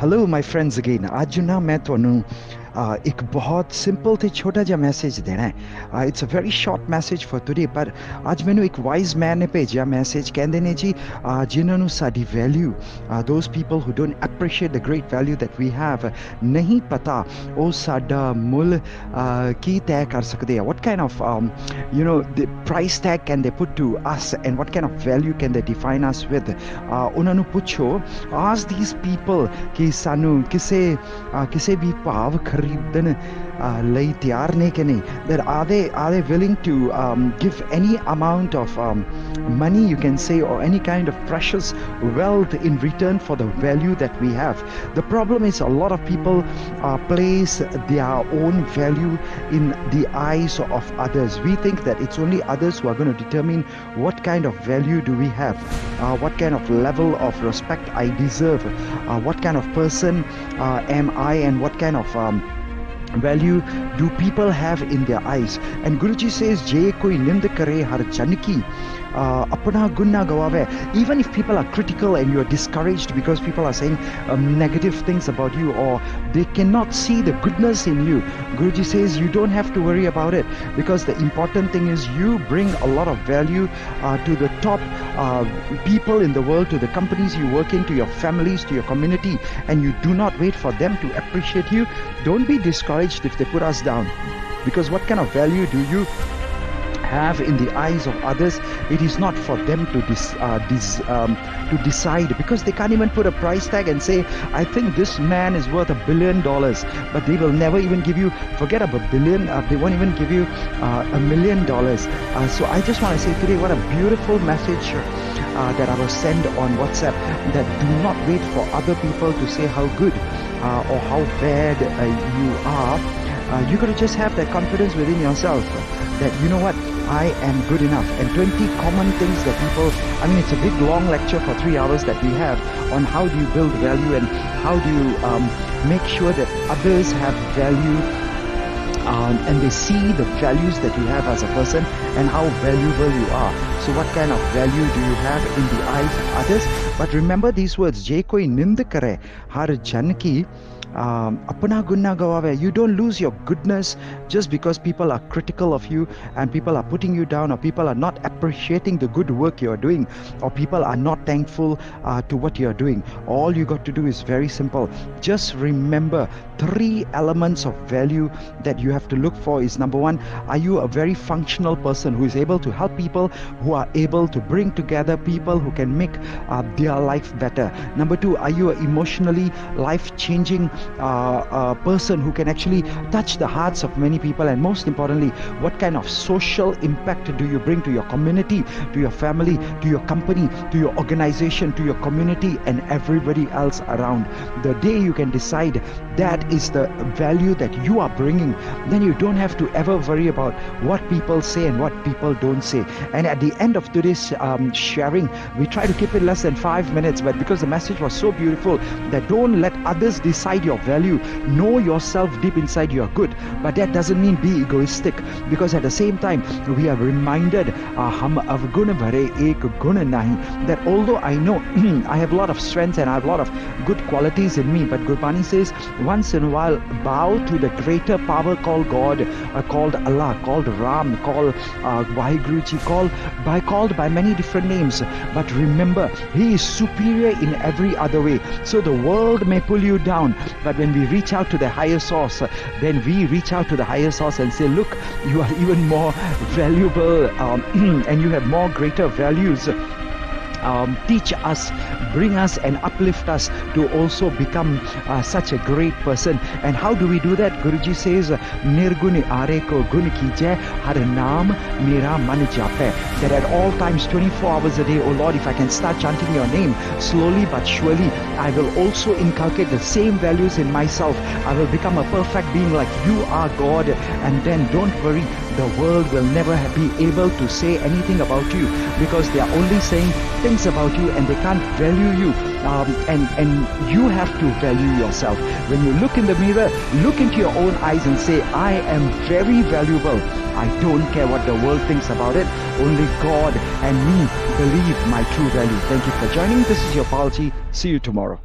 Hello my friends again. आज जो ना मैं ਤੁਹਾਨੂੰ एक बहुत सिंपल ਤੇ ਛੋਟਾ ਜਿਹਾ ਮੈਸੇਜ ਦੇਣਾ ਹੈ। It's a very short message for today, ਪਰ ਅੱਜ ਮੈਨੂੰ ਇੱਕ ਵਾਈਜ਼ ਮੈਨ ਨੇ ਭੇਜਿਆ ਮੈਸੇਜ। ਕਹਿੰਦੇ ਨੇ ਜੀ ਜਿਨ੍ਹਾਂ ਨੂੰ ਸਾਡੀ value, those people who don't appreciate the great value that we have, ਨਹੀਂ ਪਤਾ ਉਹ ਸਾਡਾ ਮੁੱਲ ਕੀ ਤੈਅ ਕਰ ਸਕਦੇ ਆ। what kind of the price tag can they put to us, and what kind of value can they define us with? ਉਹਨਾਂ ਨੂੰ ਪੁੱਛੋ, ask these people ਕਿ ਸਾਨੂੰ ਕਿਸੇ ਵੀ ਭਾਵ ਖਰੀਦਣ ਲਈ ਤਿਆਰ ਨੇ ਕਿ ਨਹੀਂ। that are they willing to give any amount of money, you can say, or any kind of precious wealth in return for the value that we have. The problem is a lot of people place their own value in the eyes of others. We think that it's only others who are going to determine what kind of value do we have, what kind of level of respect I deserve, what kind of person am I, and what kind of value do people have in their eyes. And Guruji says, je koi nind kare har jan ki apna gun na gawave. Even if people are critical and you are discouraged because people are saying negative things about you, or they cannot see the goodness in you, Guruji says you don't have to worry about it, because the important thing is you bring a lot of value to the top people in the world, to the companies you work in, to your families, to your community, and you do not wait for them to appreciate you. Don't be discouraged if they put us down, because what kind of value do you have in the eyes of others? It is not for them to decide, because they can't even put a price tag and say, I think this man is worth $1 billion, but they will never even give you, forget about billion, they won't even give you $1 million. So I just want to say today, what a beautiful message that I was sent on WhatsApp, that do not wait for other people to say how good or how bad you are. You got to just have that confidence within yourself that, you know what, I am good enough. And 20 common things that people, I mean, it's a big long lecture for 3 hours that we have on how do you build value, and how do you make sure that others have value, and they see the values that you have as a person and how valuable you are. So what kind of value do you have in the eyes of others? But remember these words, je koi nind kare har jan ki apna gun na gawave. You don't lose your goodness just because people are critical of you, and people are putting you down, or people are not appreciating the good work you are doing, or people are not thankful to what you are doing. All you got to do is very simple. Just remember 3 elements of value that you have to look for. Is number 1, are you a very functional person who is able to help people, who are able to bring together people who can make their life better? Number 2, are you an emotionally life-changing person who can actually touch the hearts of many people? And most importantly, what kind of social impact do you bring to your community, to your family, to your company, to your organization, to your community, and everybody else around? The day you can decide that is the value that you are bringing, then you don't have to ever worry about what people say and what people don't say. And at the end of today's sharing, we try to keep it less than 5 minutes, but because the message was so beautiful, that don't let others decide your value. Know yourself deep inside you are good, but that doesn't mean be egoistic, because at the same time we are reminded hum avgun bhare ek gun nahi, that although I know I have a lot of strengths and I have a lot of good qualities in me, but Gurbani says once in a while bow to the greater power called God, called Allah, called Ram, called Vaheguruji, called by many different names, but remember he is superior in every other way. So the world may pull you down, but when we reach out to the higher source, then we reach out to the higher source and say, look, you are even more valuable, and you have more greater values. Teach us, bring us, and uplift us to also become such a great person. And how do we do that? Guruji says, Nirguni are ko gun kijai, har naam mera man jape. That at all times, 24 hours a day, oh Lord, if I can start chanting your name slowly but surely, I will also inculcate the same values in myself. I will become a perfect being like you are, God. And then don't worry, the world will never be able to say anything about you, because they are only saying things about you and they can't value you. And you have to value yourself. When you look in the mirror, look into your own eyes and say, I am very valuable. I don't care what the world thinks about it. Only God and me believe my true value. Thank you for joining. This is your policy. See you tomorrow.